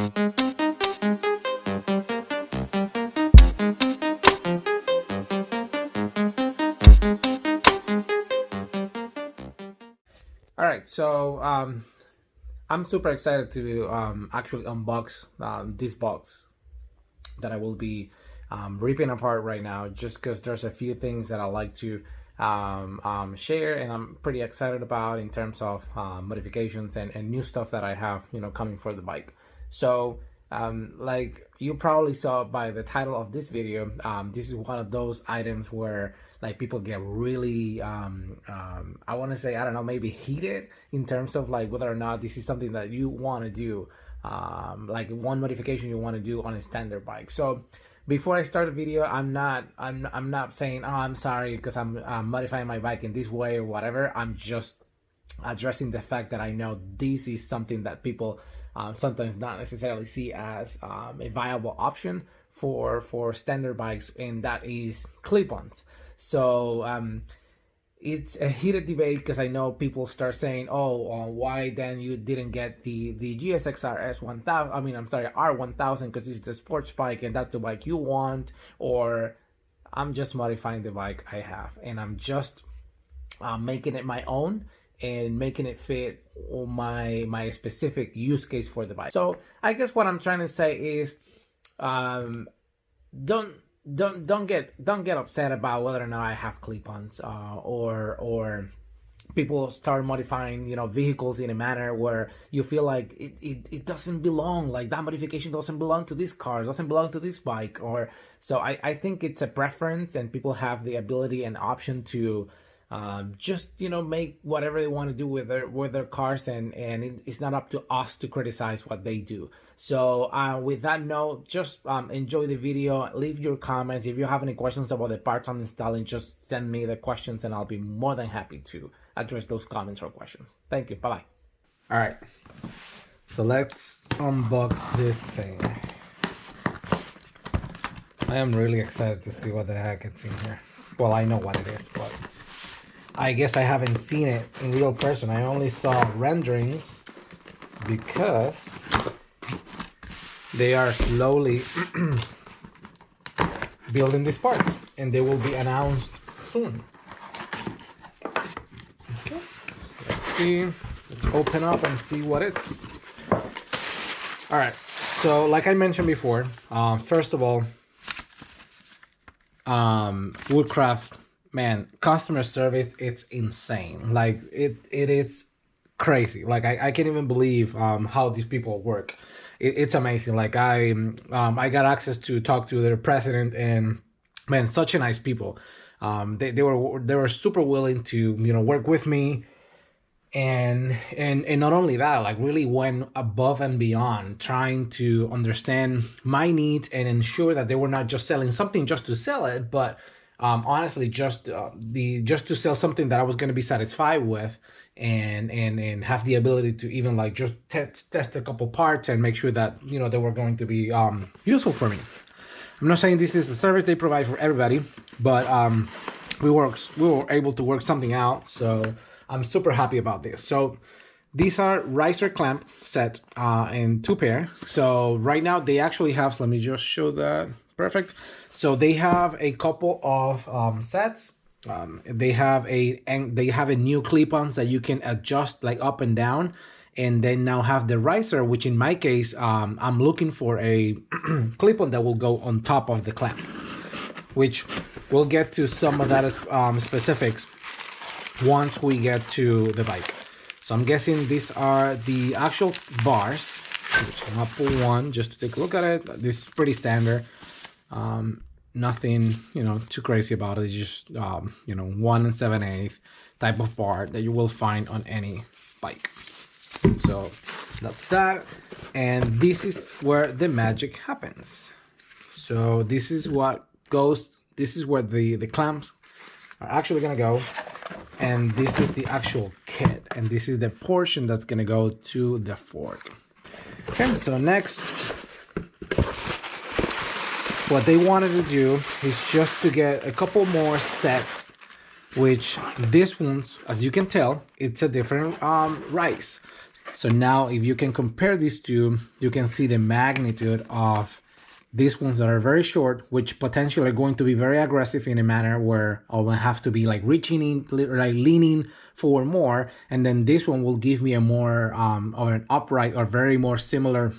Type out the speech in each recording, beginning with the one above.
All right, so I'm super excited to actually unbox this box that I will be ripping apart right now, just because there's a few things that I like to share, and I'm pretty excited about in terms of modifications and new stuff that I have, coming for the bike. So like you probably saw by the title of this video, this is one of those items where like people get really I want to say, I don't know, maybe heated in terms of like whether or not this is something that you want to do, like one modification you want to do on a standard bike. So before I start the video, I'm not saying, oh, I'm sorry because I'm modifying my bike in this way or whatever. I'm just addressing the fact that I know this is something that people sometimes not necessarily see as a viable option for standard bikes, and that is clip-ons. So it's a heated debate because I know people start saying, oh, why then you didn't get the GSX-S1000, I mean, I'm sorry, R1000, because it's the sports bike and that's the bike you want, or I'm just modifying the bike I have and I'm just making it my own and making it fit my specific use case for the bike. So I guess what I'm trying to say is don't get upset about whether or not I have clip-ons or people start modifying vehicles in a manner where you feel like it doesn't belong, like that modification doesn't belong to this car, doesn't belong to this bike. Or so I think it's a preference, and people have the ability and option to just make whatever they want to do with their cars, and it's not up to us to criticize what they do. So with that note, just enjoy the video, leave your comments. If you have any questions about the parts I'm installing, just send me the questions and I'll be more than happy to address those comments or questions. Thank you. Bye-bye. All right, so let's unbox this thing. I am really excited to see what the heck it's in here. Well, I know what it is, but I guess I haven't seen it in real person. I only saw renderings because they are slowly building this part, and they will be announced soon. Okay, let's see. Let's open up and see what it's. All right. So, like I mentioned before, first of all, Woodcraft, man, customer service, it's insane. Like it is crazy. Like I can't even believe how these people work. It's amazing. Like I got access to talk to their president, and man, such a nice people. They were super willing to work with me, and not only that, like really went above and beyond trying to understand my needs and ensure that they were not just selling something just to sell it, but honestly just to sell something that I was going to be satisfied with, and have the ability to even like just test a couple parts and make sure that they were going to be useful for me. I'm not saying this is a service they provide for everybody, but we were able to work something out, so I'm super happy about this. So these are riser clamp set in 2 pairs. So right now they actually have, let me just show that. Perfect. So they have a couple of sets. They have a new clip-ons that you can adjust like up and down, and then now have the riser, which in my case I'm looking for a clip-on that will go on top of the clamp, which we'll get to some of that specifics once we get to the bike. So I'm guessing these are the actual bars, which I'm gonna pull one just to take a look at it. This is pretty standard. Nothing too crazy about it. It's just 1 7/8 type of bar that you will find on any bike. So that's that, and this is where the magic happens. So this is what goes, this is where the clamps are actually gonna go, and this is the actual kit, and this is the portion that's gonna go to the fork. Okay, so next, what they wanted to do is just to get a couple more sets, which this one's, as you can tell, it's a different rise. So now if you can compare these two, you can see the magnitude of these ones that are very short, which potentially are going to be very aggressive in a manner where I'll have to be like reaching in, like leaning forward more. And then this one will give me a more of an upright or very more similar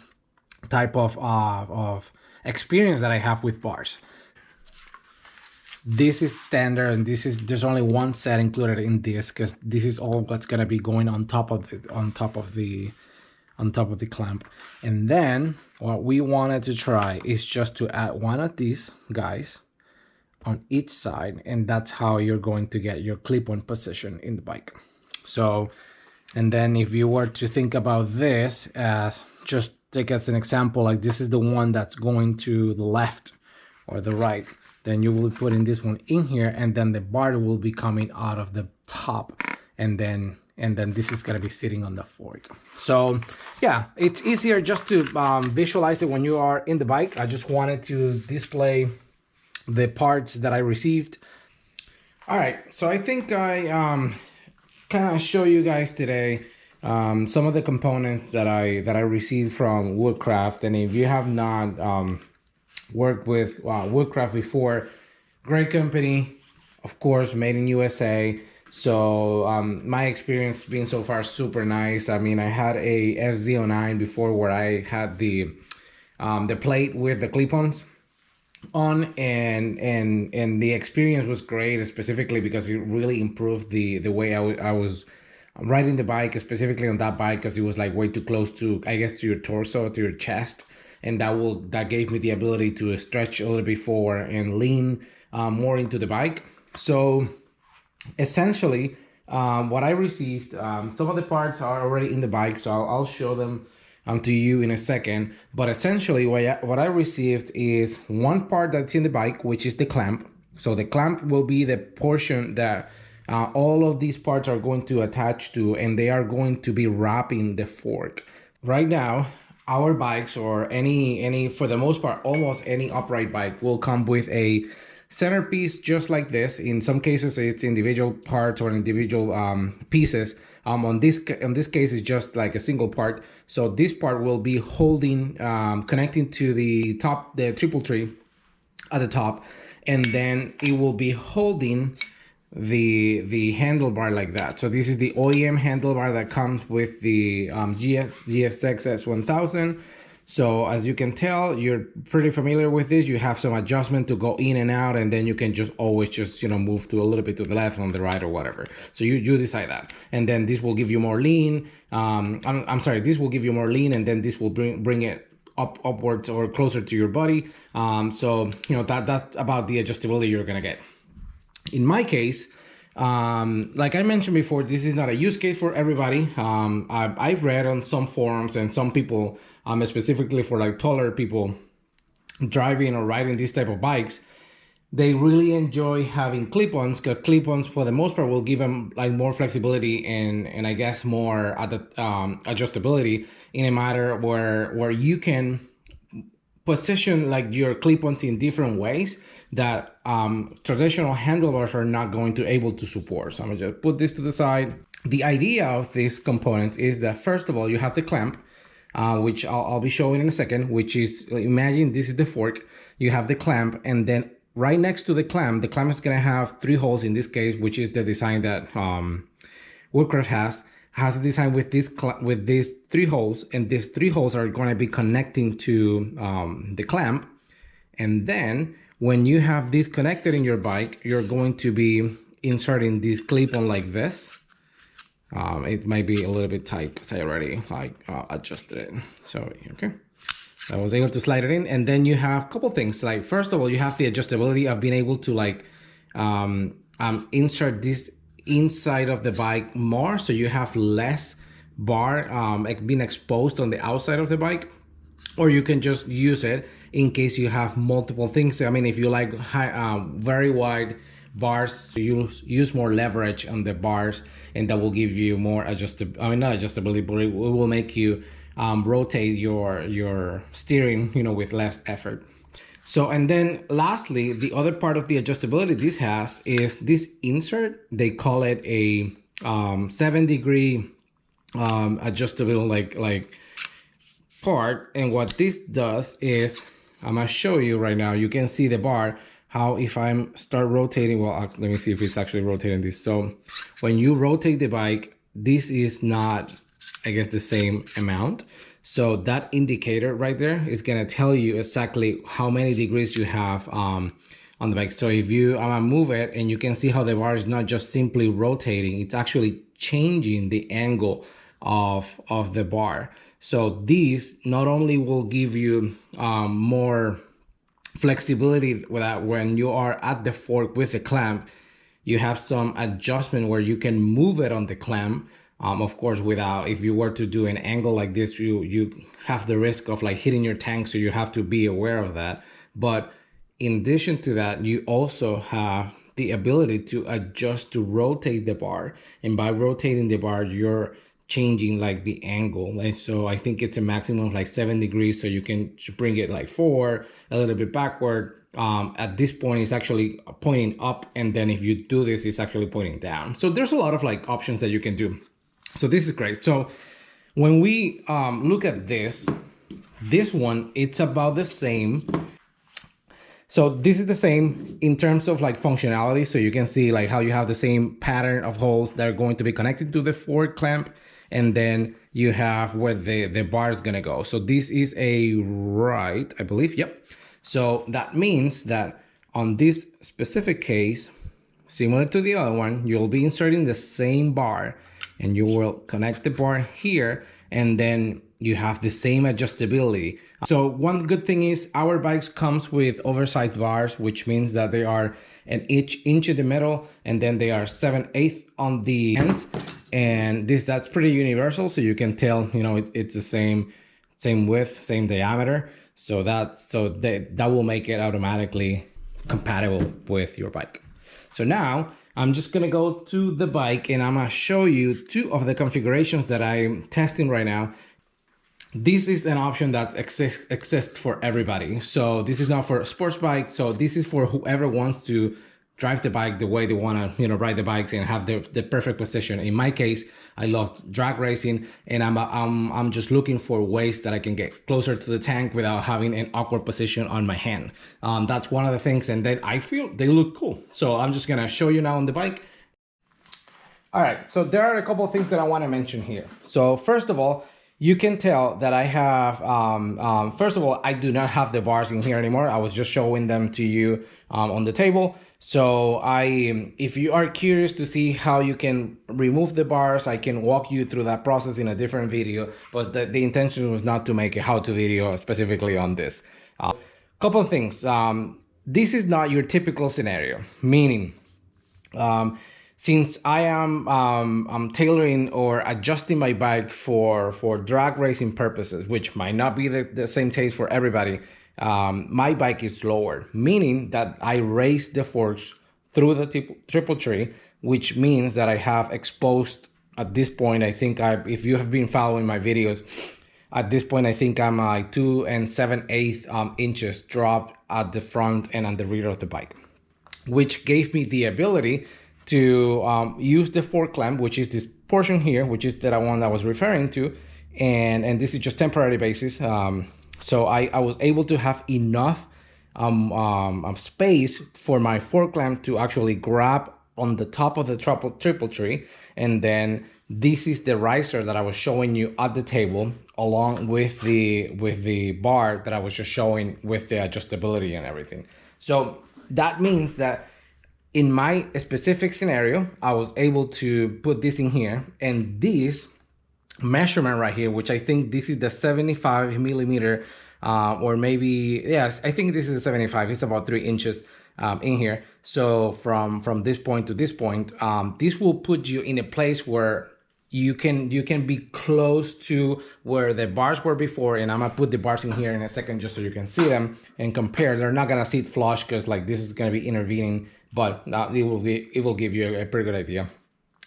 type of experience that I have with bars. This is standard, and there's only one set included in this because this is all that's gonna be going on top of the clamp. And then what we wanted to try is just to add one of these guys on each side, and that's how you're going to get your clip-on position in the bike. So, and then if you were to think about this as just take as an example, like this is the one that's going to the left or the right, then you will put in this one in here, and then the bar will be coming out of the top, and then this is going to be sitting on the fork. So yeah, it's easier just to visualize it when you are in the bike. I just wanted to display the parts that I received. All right, so I think I kind of show you guys today some of the components that I received from Woodcraft. And if you have not worked with Woodcraft before, great company, of course, made in USA. So my experience being so far super nice. I mean, I had a FZ09 before where I had the plate with the clip-ons on, and the experience was great, specifically because it really improved the way I was riding the bike, specifically on that bike, because it was like way too close to, I guess, to your torso, to your chest, and that gave me the ability to stretch a little bit forward and lean more into the bike. So essentially what I received, some of the parts are already in the bike, so I'll show them to you in a second. But essentially what I received is one part that's in the bike, which is the clamp. So the clamp will be the portion that all of these parts are going to attach to, and they are going to be wrapping the fork. Right now, our bikes, or any for the most part, almost any upright bike, will come with a centerpiece just like this. In some cases, it's individual parts or individual pieces. In this case, it's just like a single part. So this part will be holding, connecting to the top, the triple tree at the top, and then it will be holding the handlebar like that. So this is the OEM handlebar that comes with the GSX-S1000. So as you can tell, you're pretty familiar with this. You have some adjustment to go in and out, and then you can just always just, you know, move to a little bit to the left, on the right, or whatever. So you decide that. And then this will give you more lean. I'm sorry, this will give you more lean, and then this will bring it upwards or closer to your body. So, you know, that's about the adjustability you're gonna get. In my case, like I mentioned before, this is not a use case for everybody. I've read on some forums, and some people, specifically for like taller people driving or riding these type of bikes, they really enjoy having clip-ons, because clip-ons for the most part will give them like more flexibility and I guess more adjustability, in a matter where you can position like your clip-ons in different ways that traditional handlebars are not going to able to support. So I'm gonna just put this to the side. The idea of these components is that, first of all, you have the clamp, which I'll be showing in a second, which is, imagine this is the fork, you have the clamp, and then right next to the clamp is gonna have 3 holes in this case, which is the design that Woodcraft has a design with these 3 holes, and these 3 holes are going to be connecting to the clamp. And then when you have this connected in your bike, you're going to be inserting this clip-on like this. It might be a little bit tight because I already adjusted it. So okay, I was able to slide it in. And then you have a couple things, like first of all, you have the adjustability of being able to like insert this inside of the bike more, so you have less bar being exposed on the outside of the bike, or you can just use it in case you have multiple things. I mean, if you like very wide bars, you use more leverage on the bars, and that will give you more not adjustability, but it will make you rotate your steering, you know, with less effort. So, and then lastly, the other part of the adjustability this has is this insert. They call it a 7-degree adjustable like part. And what this does is, I'm gonna show you right now. You can see the bar, how if I'm start rotating, well, let me see if it's actually rotating this. So when you rotate the bike, this is not, I guess, the same amount. So that indicator right there is gonna tell you exactly how many degrees you have on the bike. So if I'm gonna move it, and you can see how the bar is not just simply rotating, it's actually changing the angle of the bar. So this not only will give you more flexibility with that when you are at the fork with the clamp, you have some adjustment where you can move it on the clamp. Of course, without, if you were to do an angle like this, you have the risk of like hitting your tank, so you have to be aware of that. But in addition to that, you also have the ability to adjust to rotate the bar, and by rotating the bar, you're changing like the angle. And so I think it's a maximum of like 7 degrees, so you can bring it like forward, a little bit backward. At this point it's actually pointing up, and then if you do this, it's actually pointing down. So there's a lot of like options that you can do. So this is great. So when we look at this one, it's about the same. So this is the same in terms of like functionality. So you can see like how you have the same pattern of holes that are going to be connected to the fork clamp, and then you have where the bar is gonna go. So this is a right, I believe, yep. So that means that on this specific case, similar to the other one, you'll be inserting the same bar, and you will connect the bar here, and then you have the same adjustability. So one good thing is our bikes comes with oversized bars, which means that they are an inch in the middle, and then they are 7/8 on the ends. And that's pretty universal, so you can tell, you know, it's the same width, same diameter. So that will make it automatically compatible with your bike. So now I'm just gonna go to the bike, and I'm gonna show you 2 of the configurations that I'm testing right now. This is an option that exists for everybody. So this is not for a sports bike. So this is for whoever wants to drive the bike the way they want to, you know, ride the bikes and have the perfect position. In my case, I love drag racing, and I'm just looking for ways that I can get closer to the tank without having an awkward position on my hand. That's one of the things, and then I feel they look cool. So I'm just gonna show you now on the bike. All right, so there are a couple of things that I want to mention here. So first of all, you can tell that I have, first of all, I do not have the bars in here anymore. I was just showing them to you on the table. So if you are curious to see how you can remove the bars, I can walk you through that process in a different video, but the intention was not to make a how-to video specifically on this. Couple of things. This is not your typical scenario, meaning, since I am I'm tailoring or adjusting my bike for drag racing purposes, which might not be the same taste for everybody, my bike is lower, meaning that I raise the forks through the triple tree, which means that I have exposed at this point, I think if you have been following my videos, at this point I think I'm like 2 7/8 inches drop at the front and on the rear of the bike, which gave me the ability to use the fork clamp, which is this portion here, which is the one I was referring to, and this is just temporary basis. So I was able to have enough space for my fork clamp to actually grab on the top of the triple tree, and then this is the riser that I was showing you at the table, along with the bar that I was just showing with the adjustability and everything. So that means that in my specific scenario, I was able to put this in here, and this measurement right here, which I think this is the 75 millimeter, or maybe, yes, I think this is a 75. It's about 3 inches in here. So from this point to this point, this will put you in a place where you can be close to where the bars were before, and I'm gonna put the bars in here in a second just so you can see them and compare. They're not gonna sit flush because like this is gonna be intervening, but it will give you a pretty good idea.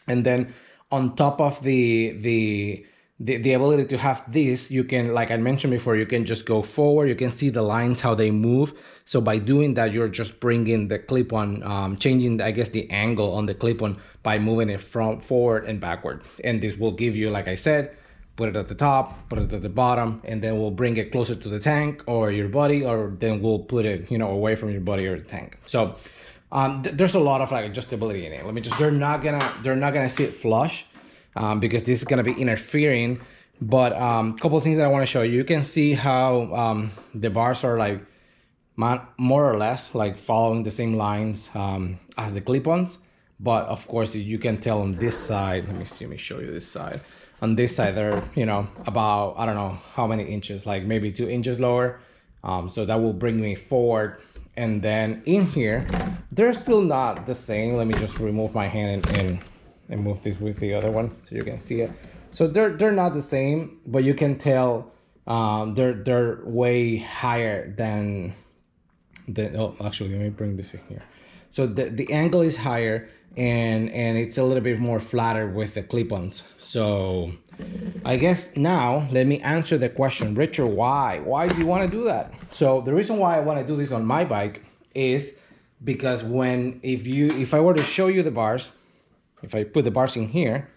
And then on top of the the ability to have this, you can, like I mentioned before, you can just go forward. You can see the lines, how they move. So by doing that, you're just bringing the clip-on, changing, I guess, the angle on the clip-on by moving it from forward and backward. And this will give you, like I said, put it at the top, put it at the bottom, and then we'll bring it closer to the tank or your body, or then we'll put it, you know, away from your body or the tank. So there's a lot of like adjustability in it. Let me just, they're not gonna sit flush, because this is gonna be interfering. But a couple of things that I want to show you. You can see how the bars are like more or less like following the same lines as the clip-ons. But of course, you can tell on this side. Let me show you this side. On this side, they're, you know, about, I don't know how many inches, like maybe 2 inches lower. So that will bring me forward. And then in here, they're still not the same. Let me just remove my hand and move this with the other one so you can see it. So they're not the same, but you can tell they're way higher than the, oh, actually, let me bring this in here. So the angle is higher, and it's a little bit more flatter with the clip-ons. So I guess now let me answer the question, Richard, why do you want to do that? So the reason why I want to do this on my bike is because if I were to show you the bars, if I put the bars in here,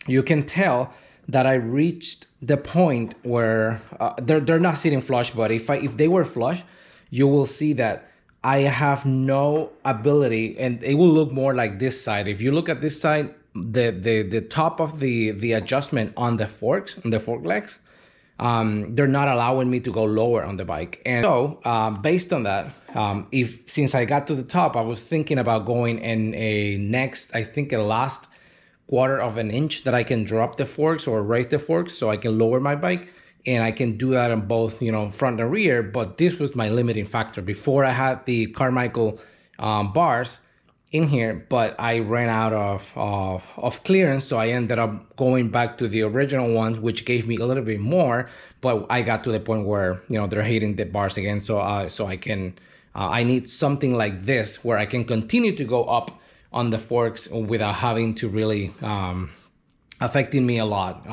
you can tell that I reached the point where they're not sitting flush, but if they were flush, you will see that I have no ability, and it will look more like this side. If you look at this side, the top of the adjustment on the forks, on the fork legs, they're not allowing me to go lower on the bike. And so based on that, since I got to the top, I was thinking about going in a next, I think a last quarter of an inch that I can drop the forks or raise the forks so I can lower my bike. And I can do that on both, you know, front and rear. But this was my limiting factor. Before, I had the Carmichael bars in here, but I ran out of clearance, so I ended up going back to the original ones, which gave me a little bit more. But I got to the point where, you know, they're hitting the bars again, so I can I need something like this where I can continue to go up on the forks without having to really affecting me a lot.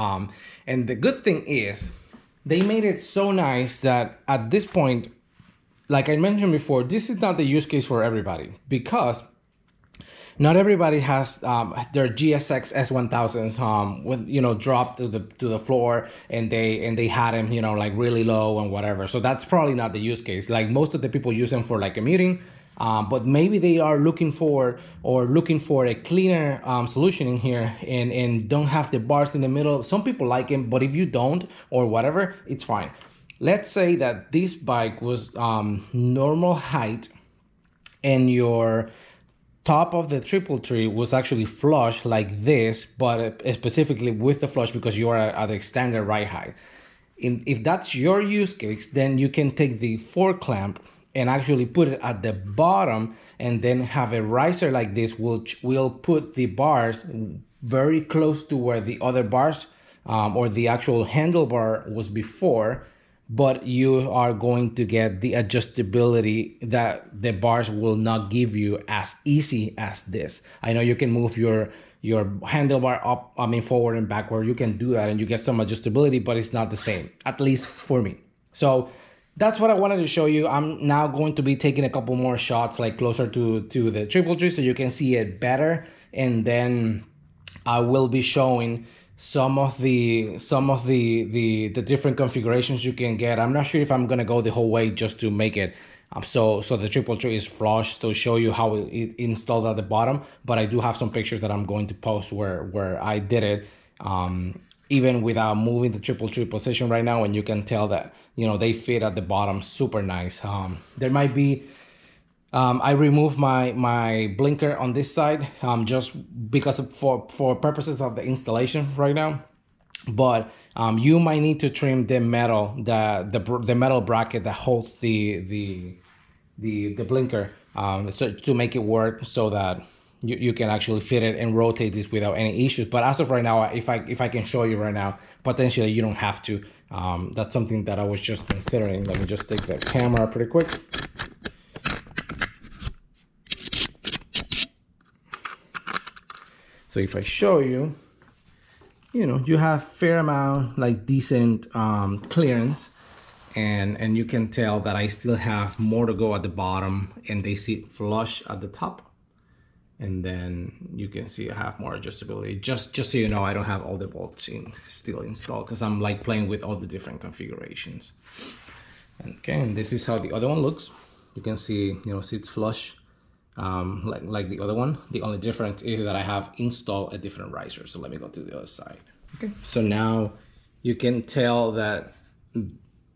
And the good thing is, they made it so nice that at this point, like I mentioned before, this is not the use case for everybody, because not everybody has their GSX-S1000s with, you know, dropped to the floor, and they had them, you know, like really low and whatever. So that's probably not the use case. Like most of the people use them for like commuting. But maybe they are looking for a cleaner solution in here, and don't have the bars in the middle. Some people like them, but if you don't or whatever, it's fine. Let's say that this bike was normal height, and your top of the triple tree was actually flush like this, but specifically with the flush because you are at the standard ride height. If that's your use case, then you can take the fork clamp and actually put it at the bottom, and then have a riser like this, which will put the bars very close to where the other bars or the actual handlebar was before, but you are going to get the adjustability that the bars will not give you as easy as this. I know you can move your handlebar up, I mean forward and backward, you can do that and you get some adjustability, but it's not the same, at least for me. So that's what I wanted to show you. I'm now going to be taking a couple more shots like closer to the triple tree so you can see it better, and then I will be showing some of the different configurations you can get. I'm not sure if I'm gonna go the whole way just to make it so the triple tree is flush, to show you how it installed at the bottom, but I do have some pictures that I'm going to post where I did it even without moving the triple tree position right now, and you can tell that, you know, they fit at the bottom super nice. There might be I removed my blinker on this side just because for purposes of the installation right now, but you might need to trim the metal the metal bracket that holds the blinker so to make it work, so that you can actually fit it and rotate this without any issues. But as of right now, if I can show you right now, potentially you don't have to. That's something that I was just considering. Let me just take the camera pretty quick. So if I show you, you know, you have fair amount, like decent clearance, and you can tell that I still have more to go at the bottom, and they sit flush at the top. And then you can see I have more adjustability. Just so you know, I don't have all the bolts still installed because I'm like playing with all the different configurations. Okay, and this is how the other one looks. You can see, you know, sits flush like the other one. The only difference is that I have installed a different riser. So let me go to the other side. Okay, so now you can tell that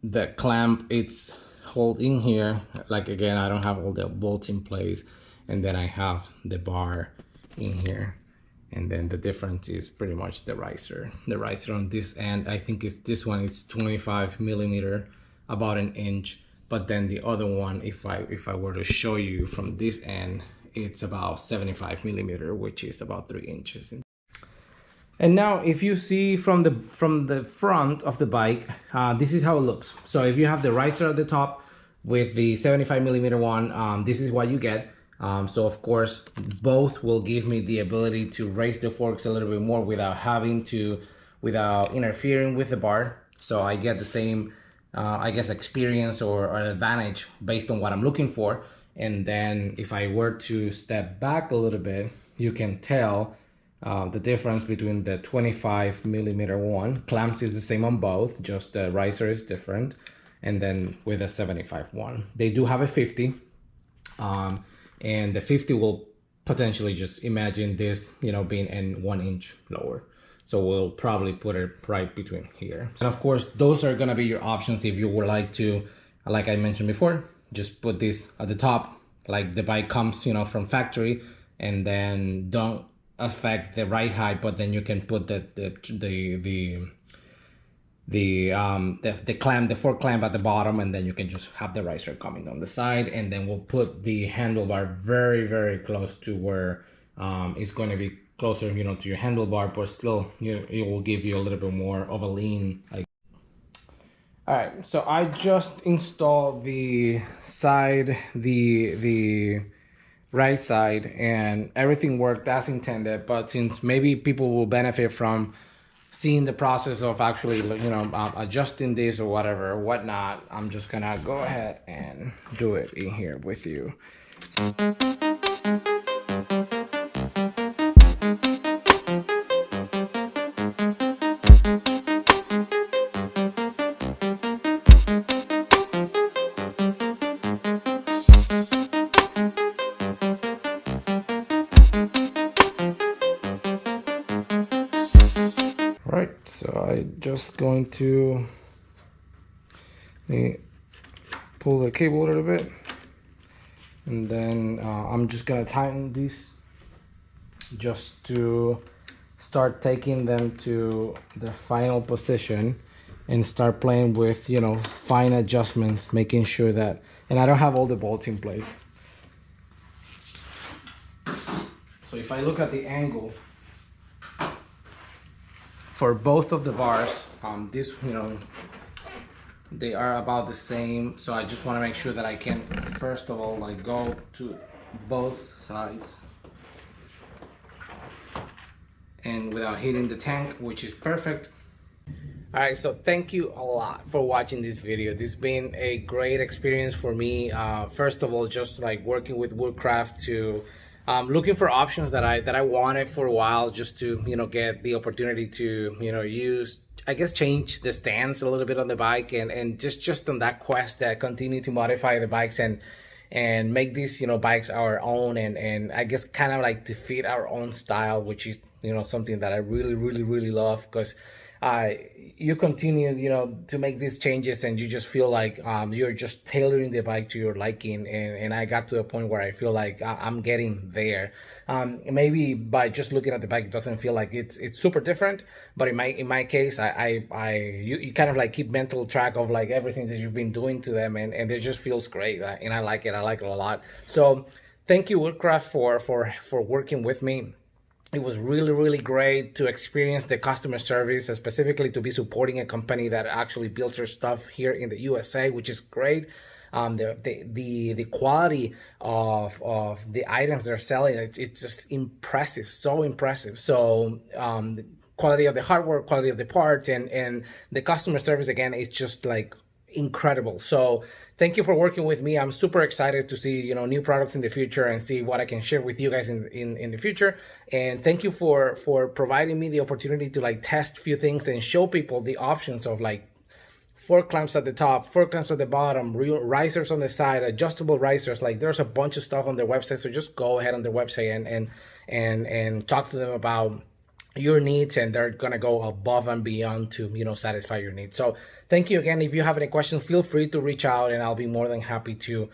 the clamp it's holding here. Like again, I don't have all the bolts in place. And then I have the bar in here, and then the difference is pretty much the riser. The riser on this end, I think it's this one, it's 25 millimeter, about an inch. But then the other one, if I were to show you from this end, it's about 75 millimeter, which is about 3 inches. And now, if you see from the front of the bike, this is how it looks. So if you have the riser at the top with the 75 millimeter one, this is what you get. So of course, both will give me the ability to raise the forks a little bit more without interfering with the bar. So I get the same, I guess, experience or advantage based on what I'm looking for. And then if I were to step back a little bit, you can tell the difference between the 25 millimeter one. Clamps is the same on both, just the riser is different. And then with a 75 one, they do have a 50. And the 50 will potentially, just imagine this, you know, being in 1 inch lower. So we'll probably put it right between here. And of course, those are gonna be your options if you would like to, like I mentioned before, just put this at the top, like the bike comes, you know, from factory, and then don't affect the ride height, but then you can put the clamp, the fork clamp at the bottom, and then you can just have the riser coming on the side, and then we'll put the handlebar very, very close to where it's going to be closer, you know, to your handlebar, but still, you know, it will give you a little bit more of a lean. Like, all right, so I just installed the side, the right side, and everything worked as intended. But since maybe people will benefit from seeing the process of actually, you know, adjusting this or whatnot, I'm just gonna go ahead and do it in here with you. Right, so I just going to pull the cable a little bit, and then I'm just gonna tighten these just to start taking them to the final position and start playing with, you know, fine adjustments, making sure that, and I don't have all the bolts in place. So if I look at the angle for both of the bars, this, you know, they are about the same. So I just want to make sure that I can, first of all, like, go to both sides and without hitting the tank, which is perfect. All right, so thank you a lot for watching this video. This has been a great experience for me. First of all, just like working with Woodcraft to looking for options that I wanted for a while, just to, you know, get the opportunity to, you know, use, I guess, change the stance a little bit on the bike, and just on that quest that continue to modify the bikes and make these, you know, bikes our own, and I guess kind of like to fit our own style, which is, you know, something that I really love, because you continue, you know, to make these changes, and you just feel like you're just tailoring the bike to your liking, and I got to a point where I feel like I'm getting there. Maybe by just looking at the bike, it doesn't feel like it's super different, but in my case, you kind of like keep mental track of like everything that you've been doing to them, and it just feels great, and I like it a lot. So thank you, Woodcraft, for working with me. It was really great to experience the customer service, specifically to be supporting a company that actually builds their stuff here in the USA, which is great. The quality of the items they're selling, it's just impressive, so impressive. So quality of the hardware, quality of the parts, and the customer service again is just like incredible. So thank you for working with me. I'm super excited to see, you know, new products in the future and see what I can share with you guys in the future. And thank you for providing me the opportunity to like test a few things and show people the options of like fork clamps at the top, fork clamps at the bottom, risers on the side, adjustable risers. Like there's a bunch of stuff on their website. So just go ahead on their website and talk to them about your needs, and they're gonna go above and beyond to, you know, satisfy your needs. So thank you again. If you have any questions, feel free to reach out, and I'll be more than happy to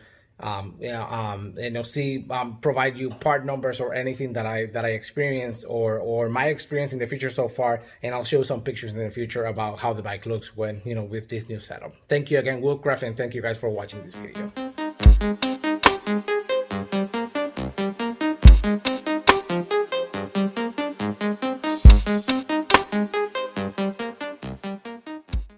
provide you part numbers or anything that I experienced or my experience in the future so far, and I'll show some pictures in the future about how the bike looks when, you know, with this new setup. Thank you again, Woodcraft, and thank you guys for watching this video.